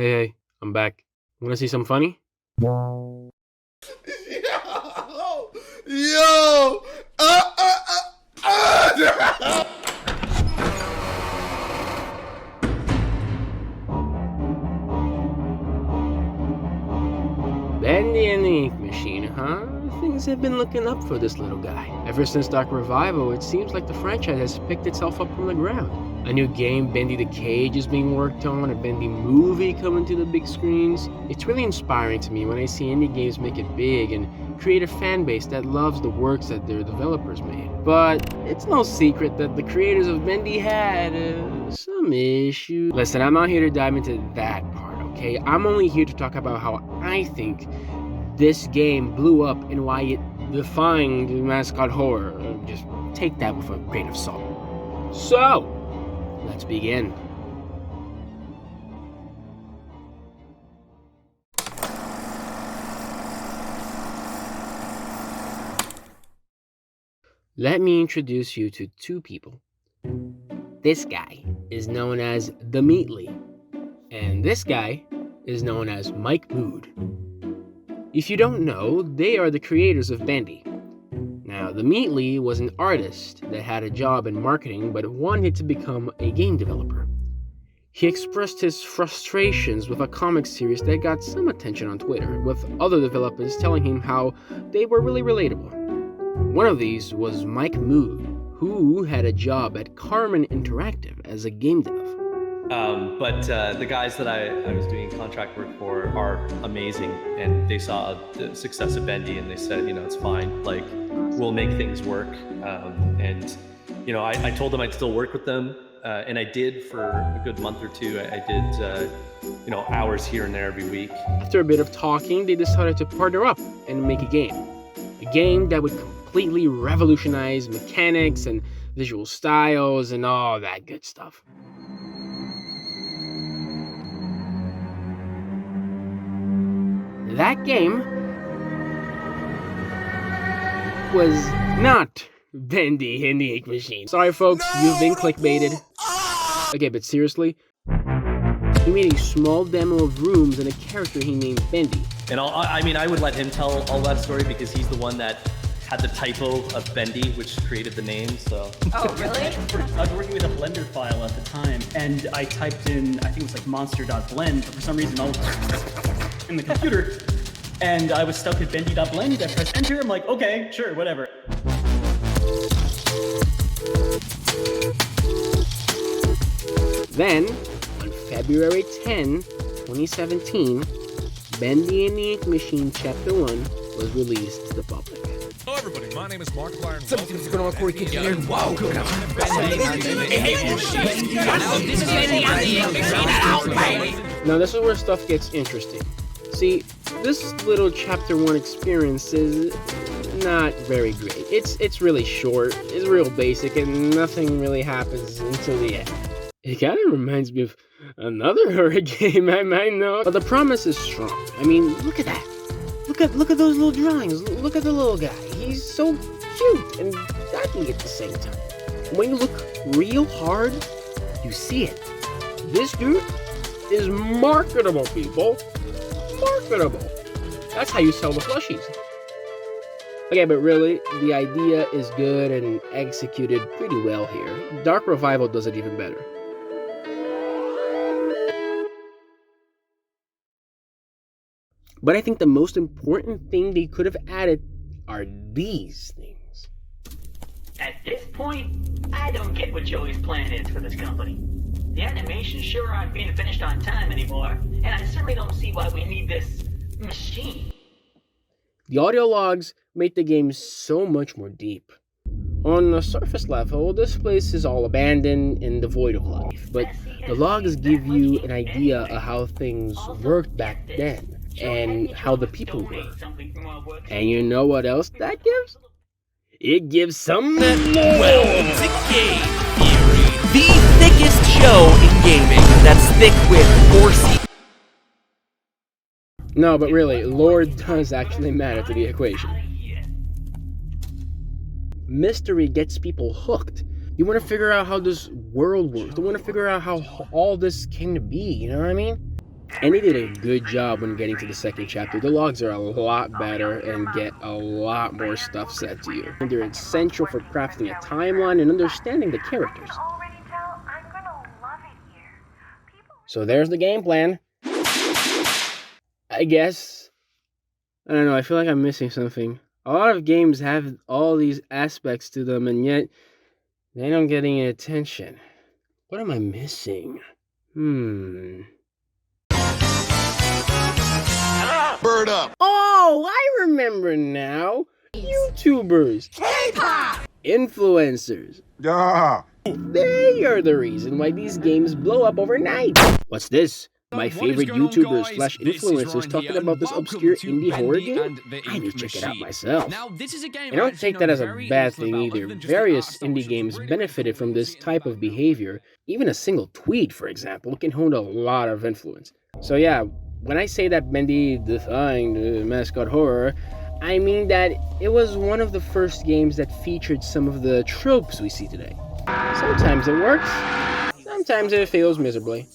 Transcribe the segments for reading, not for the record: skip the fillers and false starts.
Hey, I'm back. Wanna see some funny? Yo! Yo! Bendy and the Ink Machine, huh? Things have been looking up for this little guy. Ever since Dark Revival, it seems like the franchise has picked itself up from the ground. A new game, Bendy the Cage, is being worked on, a Bendy movie coming to the big screens. It's really inspiring to me when I see indie games make it big and create a fan base that loves the works that their developers made. But it's no secret that the creators of Bendy had some issues. Listen, I'm not here to dive into that part, okay? I'm only here to talk about how I think this game blew up and why it defined Mascot Horror. Just take that with a grain of salt. So, let's begin. Let me introduce you to two people. This guy is known as The Meatly, and this guy is known as Mike Mood. If you don't know, they are the creators of Bendy. Now, The Meatly was an artist that had a job in marketing but wanted to become a game developer. He expressed his frustrations with a comic series that got some attention on Twitter, with other developers telling him how they were really relatable. One of these was Mike Mood, who had a job at Carmen Interactive as a game dev. But the guys that I was doing contract work for are amazing, and they saw the success of Bendy and they said, it's fine, like, we'll make things work. And I told them I'd still work with them, and I did for a good month or two. I did hours here and there every week. After a bit of talking, they decided to partner up and make a game that would completely revolutionize mechanics and visual styles and all that good stuff. That game was not Bendy and the Ink Machine. Sorry folks, you've been clickbaited. Okay, but seriously, he made a small demo of rooms and a character he named Bendy. And I would let him tell all that story because he's the one that had the typo of Bendy, which created the name, so. Oh, really? I was working with a Blender file at the time, and I typed in, I think it was like monster.blend, but for some reason I was in the computer, and I was stuck at bendy.blend. I pressed enter, I'm like, okay, sure, whatever. Then, on February 10, 2017, Bendy and the Ink Machine Chapter 1 was released to the public. Hello everybody, my name is Mark Byron. Something's going on, Corey. This is Bendy and the Ink. Now this is where stuff gets interesting. See, this little Chapter 1 experience is not very great. It's really short, it's real basic, and nothing really happens until the end. It kind of reminds me of another horror game I might know. But the promise is strong. I mean, look at that. Look at those little drawings. Look at the little guy. He's so cute and deadly at the same time. When you look real hard, you see it. This dude is marketable, people. Marketable. That's how you sell the plushies. Okay, but really, the idea is good and executed pretty well here. Dark Revival does it even better. But I think the most important thing they could have added are these things. At this point, I don't get what Joey's plan is for this company. The animations sure aren't being finished on time anymore, and I certainly don't see why we need this machine. The audio logs make the game so much more deep. On the surface level, this place is all abandoned and devoid of life, but the logs give you an idea of how things worked back then and how the people were. And you know what else that gives? It gives some Welcome to Game Theory, the thickest show in gaming that's thick with horsey. No, but really, lore does actually matter to the equation. Mystery gets people hooked. You want to figure out how this world works. You want to figure out how all this came to be, you know what I mean? And they did a good job when getting to the second chapter. The logs are a lot better and get a lot more stuff said to you. And they're essential for crafting a timeline and understanding the characters. So there's the game plan. I guess. I don't know, I feel like I'm missing something. A lot of games have all these aspects to them, and yet they don't get any attention. What am I missing? Bird up. Oh, I remember now. YouTubers. K-pop. Influencers. Yeah. They are the reason why these games blow up overnight. What's this? My favorite YouTubers slash influencers talking about this obscure indie horror game? I need to check it out myself. I don't take that as a bad thing either. Various indie games benefited from this type of behavior. Even a single tweet, for example, can hold a lot of influence. So yeah, when I say that Bendy defined Mascot Horror, I mean that it was one of the first games that featured some of the tropes we see today. Sometimes it works, sometimes it fails miserably.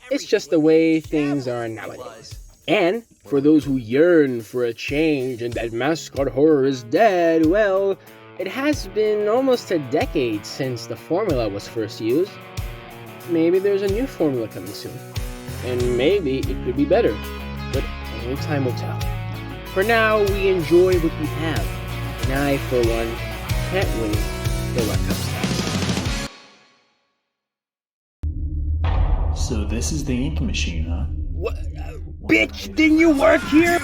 It's just the way things are nowadays. And for those who yearn for a change and that Mascot Horror is dead, well, it has been almost a decade since the formula was first used. Maybe there's a new formula coming soon. And maybe it could be better. But only time will tell. For now, we enjoy what we have. And I, for one, can't wait for what comes next. So this is the ink machine, huh? What? Bitch, didn't you work here?